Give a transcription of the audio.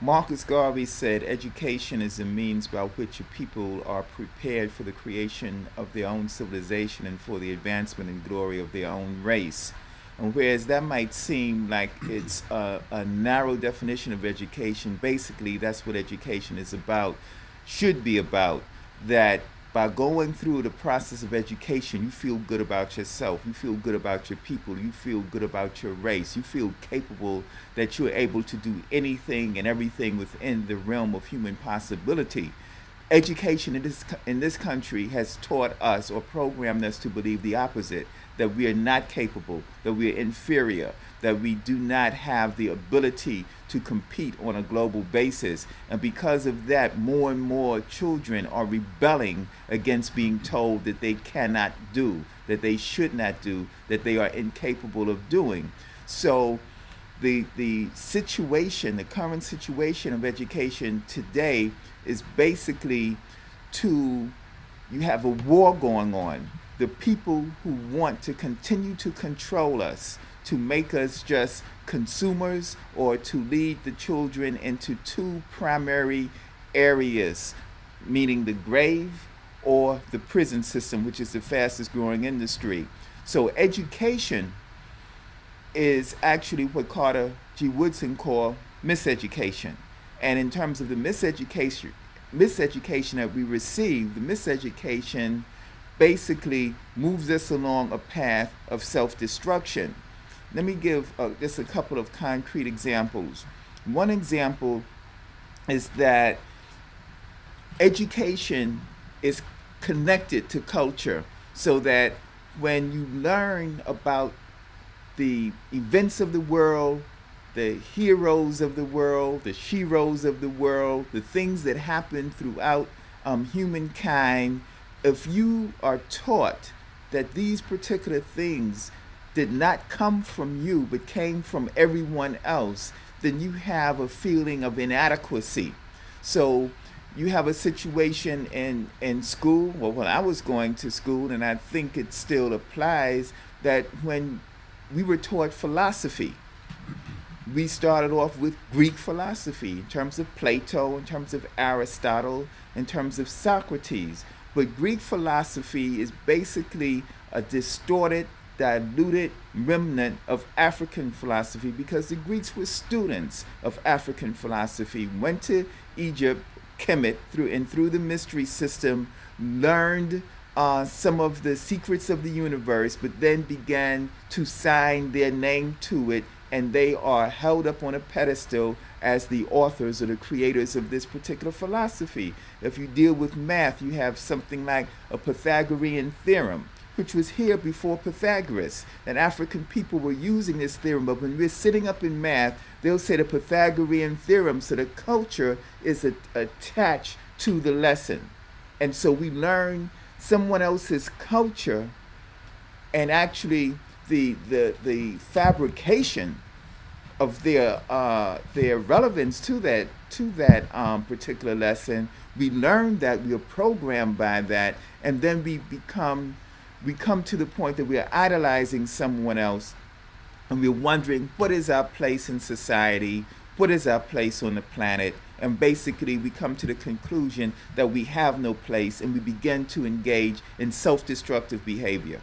Marcus Garvey said education is a means by which a people are prepared for the creation of their own civilization and for the advancement and glory of their own race. And whereas that might seem like it's a narrow definition of education, basically that's what education is about, should be about. That by going through the process of education, you feel good about yourself, you feel good about your people, you feel good about your race, you feel capable that you're able to do anything and everything within the realm of human possibility. Education in this country has taught us or programmed us to believe the opposite, that we are not capable, that we are inferior, that we do not have the ability to compete on a global basis. And because of that, more and more children are rebelling against being told that they cannot do, that they should not do, that they are incapable of doing. So the situation, the current situation of education today is basically to, you have a war going on. The people who want to continue to control us, to make us just consumers, or to lead the children into two primary areas, meaning the grave or the prison system, which is the fastest growing industry. So education is actually what Carter G. Woodson called miseducation. And in terms of the miseducation that we receive, the miseducation basically moves us along a path of self-destruction. Let me give just a couple of concrete examples. One example is that education is connected to culture, so that when you learn about the events of the world, the heroes of the world, the sheroes of the world, the things that happen throughout humankind, if you are taught that these particular things did not come from you but came from everyone else, then you have a feeling of inadequacy. So you have a situation in school, well, when I was going to school, and I think it still applies, that when we were taught philosophy, we started off with Greek philosophy in terms of Plato, in terms of Aristotle, in terms of Socrates. But Greek philosophy is basically a distorted, diluted remnant of African philosophy, because the Greeks were students of African philosophy, went to Egypt, Kemet, through the mystery system, learned some of the secrets of the universe, but then began to sign their name to it, and they are held up on a pedestal as the authors or the creators of this particular philosophy. If you deal with math, you have something like a Pythagorean theorem, which was here before Pythagoras. And African people were using this theorem, but when we're sitting up in math, they'll say the Pythagorean theorem, so the culture is attached to the lesson. And so we learn someone else's culture, and actually the fabrication of their relevance to that particular lesson. We learn that, we are programmed by that, and then we come to the point that we are idolizing someone else, and we're wondering, what is our place in society? What is our place on the planet? And basically we come to the conclusion that we have no place, and we begin to engage in self-destructive behavior.